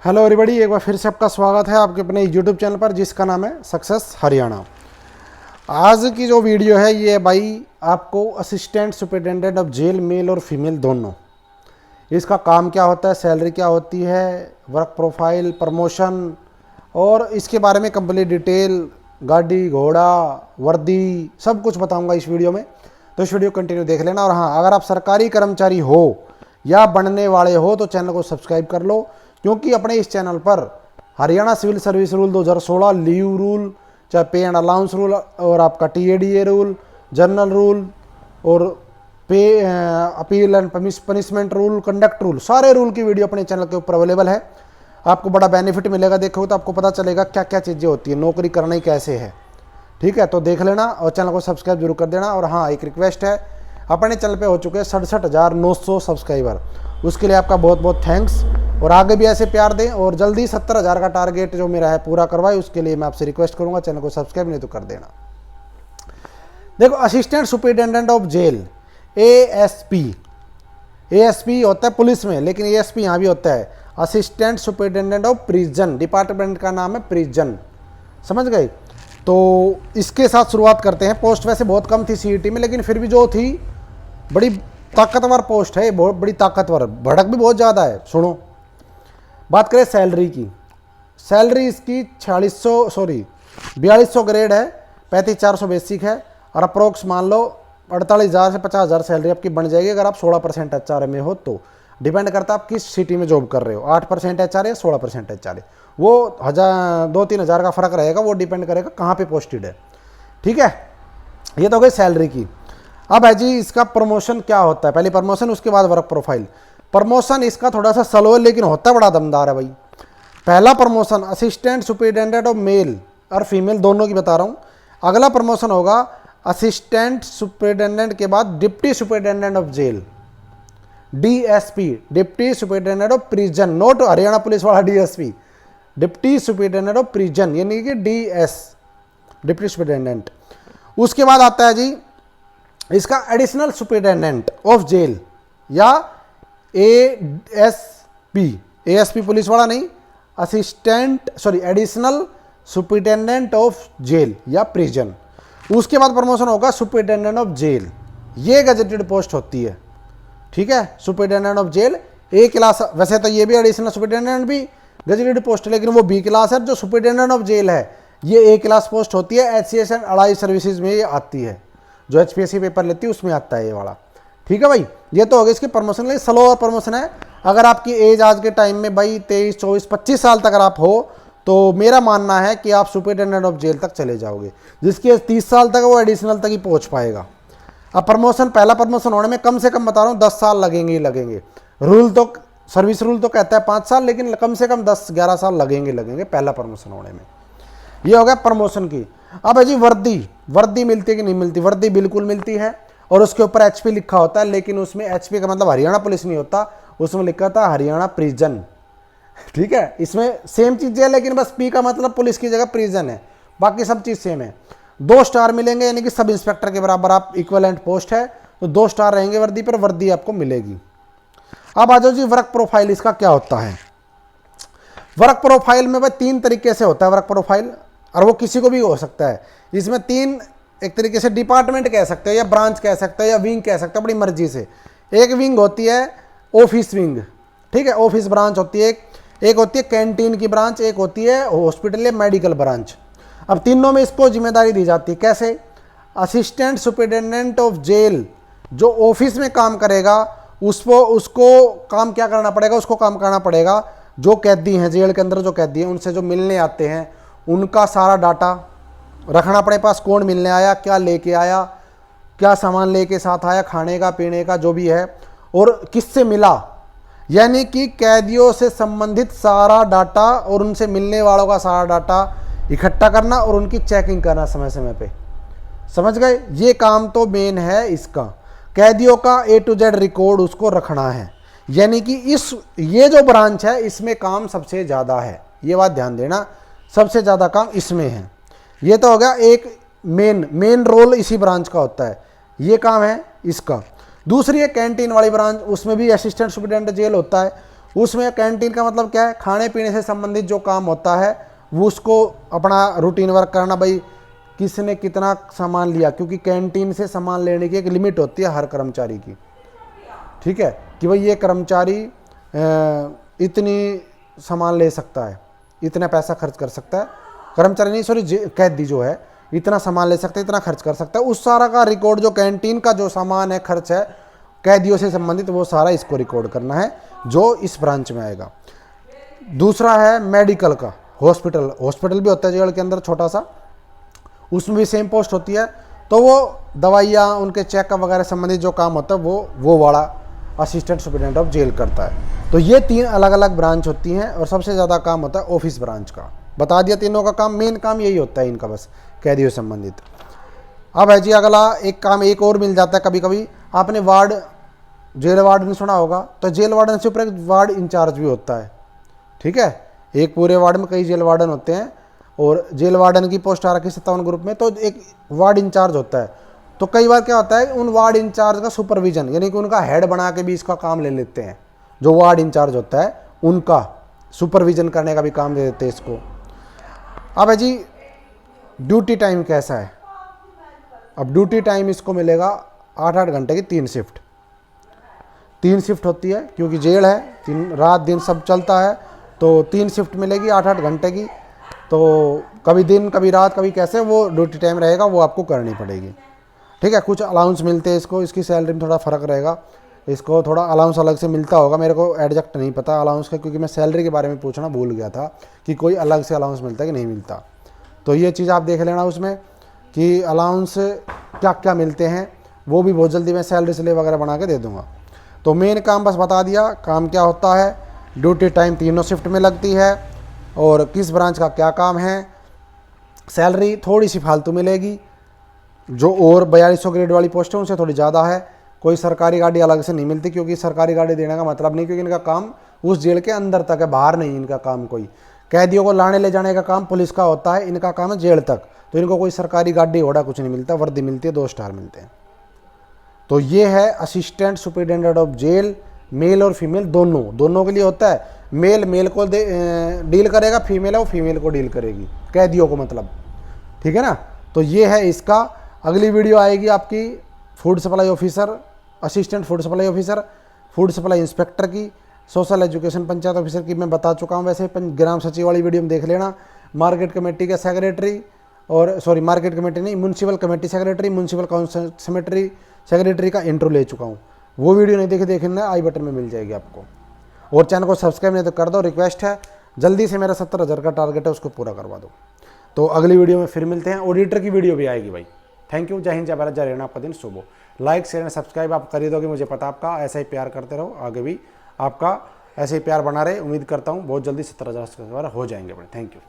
Hello everybody, एक बार फिर से आपका स्वागत है आपके अपने यूट्यूब चैनल पर जिसका नाम है सक्सेस हरियाणा। आज की जो वीडियो है ये भाई आपको assistant superintendent of jail male और फीमेल दोनों, इसका काम क्या होता है, सैलरी क्या होती है, वर्क प्रोफाइल, प्रमोशन और इसके बारे में कंप्लीट डिटेल, गाड़ी घोड़ा वर्दी सब कुछ बताऊंगा इस वीडियो में। तो इस वीडियो कंटिन्यू देख लेना। और हाँ, अगर आप सरकारी कर्मचारी हो या बनने वाले हो तो चैनल को सब्सक्राइब कर लो, क्योंकि अपने इस चैनल पर Haryana civil service rule 2016, leave rule, चाहे पे एंड अलाउंस रूल और आपका टीएडीए रूल, जनरल रूल और पे appeal and punishment rule, conduct rule, सारे रूल की वीडियो अपने चैनल के ऊपर अवेलेबल है। आपको बड़ा बेनिफिट मिलेगा, देखोगे तो आपको पता चलेगा क्या क्या चीज़ें होती है, नौकरी करना ही कैसे है। ठीक है, तो देख लेना और चैनल को सब्सक्राइब जरूर कर देना। और हाँ, एक रिक्वेस्ट है, अपने चैनल पे हो चुके हैं 67,900 सब्सक्राइबर, उसके लिए आपका बहुत बहुत थैंक्स। और आगे भी ऐसे प्यार दें और जल्दी 70,000 का टारगेट जो मेरा है पूरा करवाए, उसके लिए मैं आपसे रिक्वेस्ट करूंगा चैनल को सब्सक्राइब नहीं तो कर देना। देखो, assistant superintendent of jail ASP, ASP होता है पुलिस में, लेकिन एएसपी यहाँ भी होता है, assistant superintendent of prison, department का नाम है प्रिजन, समझ गए। तो इसके साथ शुरुआत करते हैं। पोस्ट वैसे बहुत कम थी सीईटी में, लेकिन फिर भी जो थी बड़ी ताकतवर पोस्ट है, बहुत बड़ी ताकतवर, भड़क भी बहुत ज़्यादा है। सुनो, बात करें सैलरी की, सैलरी इसकी 4200 ग्रेड है, 35,400 बेसिक है और अप्रोक्स मान लो 48,000 से 50,000 सैलरी आपकी बन जाएगी अगर आप 16% एचआरए में हो तो। डिपेंड करता है आप किस सिटी में जॉब कर रहे हो, 8% एचआरए, 16% एचआरए, वो 2-3 हज़ार का फ़र्क रहेगा, वो डिपेंड करेगा कहाँ पे पोस्टेड है। ठीक है, ये तो हो गई सैलरी की। अब है जी इसका प्रमोशन क्या होता है, पहले प्रमोशन उसके बाद वर्क प्रोफाइल। प्रमोशन इसका थोड़ा सा स्लो है लेकिन होता बड़ा दमदार है भाई। पहला promotion assistant superintendent of male और फीमेल दोनों की बता रहा हूँ। अगला प्रमोशन होगा असिस्टेंट सुपरिटेंडेंट के बाद deputy superintendent of jail, DSP, deputy superintendent of prison, note Haryana police वाला DSP, deputy superintendent of prison यानी कि डीएस, डिप्टी सुपरिटेंडेंट। उसके बाद आता है जी इसका एडिशनल सुपरिटेंडेंट ऑफ जेल या एएसपी, एएसपी पुलिस वाला नहीं, assistant additional superintendent of jail या प्रिजन। उसके बाद प्रमोशन होगा सुपरिटेंडेंट ऑफ जेल, ये गजेटेड पोस्ट होती है। ठीक है, superintendent of jail A class, वैसे तो ये भी एडिशनल सुपरिटेंडेंट भी गजेटेड पोस्ट है, लेकिन वो बी क्लास है। जो सुपरिटेंडेंट ऑफ जेल है ये ए क्लास पोस्ट होती है, एचसीएस एंड अलाई सर्विसेज में ये आती है, जो एचपीएससी पेपर लेती है उसमें आता है ये वाला। ठीक है भाई, ये तो हो गया इसकी प्रमोशन। लेकिन स्लो प्रमोशन है। अगर आपकी एज आज के टाइम में भाई 23, 24, 25 साल तक अगर आप हो तो मेरा मानना है कि आप सुपरिटेंडेंट ऑफ जेल तक चले जाओगे। जिसकी एज 30 साल तक वो एडिशनल तक ही पहुंच पाएगा। अब प्रमोशन, पहला प्रमोशन होने में कम से कम बता रहा हूँ 10 साल लगेंगे ही लगेंगे। रूल तो, सर्विस रूल तो कहता है 5 साल, लेकिन कम से कम 10-11 साल लगेंगे पहला प्रमोशन होने में। ये हो गया प्रमोशन की। अब है जी वर्दी, वर्दी मिलती है कि नहीं मिलती? वर्दी बिल्कुल मिलती है और उसके ऊपर एचपी लिखा होता है, लेकिन उसमें एचपी का मतलब हरियाणा पुलिस नहीं होता, उसमें लिखा था हरियाणा प्रिजन। ठीक है, इसमें सेम चीज़ें है, लेकिन बस पी का मतलब पुलिस की जगह प्रिजन है, बाकी सब चीज़ सेम है। 2 स्टार मिलेंगे, यानी कि सब इंस्पेक्टर के बराबर आप इक्विवेलेंट पोस्ट है, तो 2 स्टार रहेंगे वर्दी पर, वर्दी आपको मिलेगी। अब आ जाओ जी वर्क प्रोफाइल, इसका क्या होता है। वर्क प्रोफाइल में भाई 3 तरीके से होता है वर्क प्रोफाइल, और वो किसी को भी हो सकता है। इसमें 3 एक तरीके से डिपार्टमेंट कह सकते हो या ब्रांच कह सकते हो या विंग कह सकते हो, अपनी मर्जी से। एक विंग होती है ऑफिस विंग, ठीक है, ऑफिस ब्रांच होती है। एक होती है कैंटीन की ब्रांच, एक होती है हॉस्पिटल या मेडिकल ब्रांच। अब तीनों में इसको जिम्मेदारी दी जाती है। कैसे? असिस्टेंट सुपरिटेंडेंट ऑफ जेल जो ऑफिस में काम करेगा उसको काम क्या करना पड़ेगा? उसको काम करना पड़ेगा जो कैदी हैं जेल के अंदर, जो कैदी हैं उनसे जो मिलने आते हैं उनका सारा डाटा रखना अपने पास। कौन मिलने आया, क्या लेके आया, क्या सामान लेके साथ आया, खाने का पीने का जो भी है, और किससे मिला, यानी कि कैदियों से संबंधित सारा डाटा और उनसे मिलने वालों का सारा डाटा इकट्ठा करना और उनकी चेकिंग करना समय समय पे। समझ गए? ये काम तो मेन है इसका। कैदियों का A to Z रिकॉर्ड उसको रखना है, यानी कि ये जो ब्रांच है इसमें काम सबसे ज़्यादा है। ये बात ध्यान देना, सबसे ज़्यादा काम इसमें है। ये तो हो गया एक मेन रोल इसी ब्रांच का होता है, ये काम है इसका। दूसरी है कैंटीन वाली ब्रांच, उसमें भी असिस्टेंट सुपरिटेंडेंट जेल होता है, उसमें कैंटीन का मतलब क्या है, खाने पीने से संबंधित जो काम होता है वो उसको अपना रूटीन वर्क करना, भाई किसने कितना सामान लिया, क्योंकि कैंटीन से सामान लेने की एक लिमिट होती है हर कर्मचारी की, ठीक है, कि भाई ये कर्मचारी इतनी सामान ले सकता है, इतना पैसा खर्च कर सकता है, कर्मचारी नहीं सॉरी कैदी जो है इतना सामान ले सकता है, इतना खर्च कर सकता है, उस सारा का रिकॉर्ड जो कैंटीन का जो सामान है, खर्च है कैदियों से संबंधित, वो सारा इसको रिकॉर्ड करना है जो इस ब्रांच में आएगा। दूसरा है मेडिकल का, हॉस्पिटल भी होता है जेल के अंदर छोटा सा, उसमें भी सेम पोस्ट होती है, तो वो दवाइयाँ उनके चेकअप वगैरह संबंधित जो काम होता है वो वाला असिस्टेंट सुपरिटेंडेंट ऑफ जेल करता है। तो ये 3 अलग अलग ब्रांच होती हैं और सबसे ज़्यादा काम होता है ऑफिस ब्रांच का। बता दिया तीनों का काम, मेन काम यही होता है इनका बस कैदियों से संबंधित। अब है जी अगला एक काम एक और मिल जाता है कभी कभी, आपने वार्ड जेल वार्डन सुना होगा, तो जेल वार्डन से ऊपर एक वार्ड इंचार्ज भी होता है, ठीक है, एक पूरे वार्ड में कई जेल वार्डन होते हैं और जेल वार्डन की पोस्ट आ रखी 57 ग्रुप में, तो एक वार्ड इंचार्ज होता है। तो कई बार क्या होता है उन वार्ड इंचार्ज का सुपरविजन, यानी कि उनका हेड बना के भी इसका काम ले लेते हैं, जो वार्ड इंचार्ज होता है उनका सुपरविजन करने का भी काम दे देते हैं इसको। अब है जी ड्यूटी टाइम कैसा है, अब ड्यूटी टाइम इसको मिलेगा 8-8 घंटे की 3 शिफ्ट होती है, क्योंकि जेल है, रात दिन सब चलता है, तो 3 शिफ्ट मिलेगी 8-8 घंटे की, तो कभी दिन कभी रात कभी कैसे वो ड्यूटी टाइम रहेगा वो आपको करनी पड़ेगी, ठीक है। कुछ अलाउंस मिलते हैं इसको, इसकी सैलरी में थोड़ा फ़र्क रहेगा, इसको थोड़ा अलाउंस अलग से मिलता होगा, मेरे को एग्जैक्ट नहीं पता अलाउंस का, क्योंकि मैं सैलरी के बारे में पूछना भूल गया था कि कोई अलग से अलाउंस मिलता है कि नहीं मिलता। तो ये चीज़ आप देख लेना उसमें कि अलाउंस क्या क्या मिलते हैं, वो भी बहुत जल्दी मैं सैलरी स्लिप वगैरह बना के दे दूँगा। तो मेन काम बस बता दिया, काम क्या होता है, ड्यूटी टाइम तीनों शिफ्ट में लगती है और किस ब्रांच का क्या काम है, सैलरी थोड़ी सी फालतू मिलेगी, जो और 4200 ग्रेड वाली पोस्ट है उनसे थोड़ी ज़्यादा है, कोई सरकारी गाड़ी अलग से नहीं मिलती, क्योंकि सरकारी गाड़ी देने का मतलब नहीं, क्योंकि इनका काम उस जेल के अंदर तक है, बाहर नहीं इनका काम। कोई कैदियों को लाने ले जाने का काम पुलिस का होता है, इनका काम है जेल तक, तो इनको कोई सरकारी गाड़ी घोड़ा कुछ नहीं मिलता, वर्दी मिलती है, 2 स्टार मिलते हैं। तो ये है assistant superintendent of jail, male और फीमेल दोनों के लिए होता है। मेल को डील करेगा, फीमेल है वो फीमेल को डील करेगी, कैदियों को मतलब, ठीक है ना। तो ये है इसका। अगली वीडियो आएगी आपकी food supply officer, assistant food supply officer, food supply inspector की, सोशल एजुकेशन पंचायत ऑफिसर की मैं बता चुका हूँ, वैसे ग्राम सचिव वाली वीडियो में देख लेना। मार्केट कमेटी का सेक्रेटरी और सॉरी मार्केट कमेटी नहीं, municipal committee secretary, municipal council secretary का इंट्रो ले चुका हूँ, वो वीडियो नहीं देखना आई बटन में मिल जाएगी आपको। और चैनल को सब्सक्राइब नहीं तो कर दो, रिक्वेस्ट है, जल्दी से मेरा 70,000 का टारगेट है उसको पूरा करवा दो। तो अगली वीडियो में फिर मिलते हैं, ऑडिटर की वीडियो भी आएगी भाई। थैंक यू, जय हिंद, जय भारत, जय हरियाणा, आपका दिन शुभ हो। लाइक शेयर एंड सब्सक्राइब आप कर ही दोगे, मुझे पता आपका, ऐसा ही प्यार करते रहो, आगे भी आपका ऐसे ही प्यार बना रहे, उम्मीद करता हूँ बहुत जल्दी 70,000 सब्सक्राइबर हो जाएंगे बड़े। Thank you.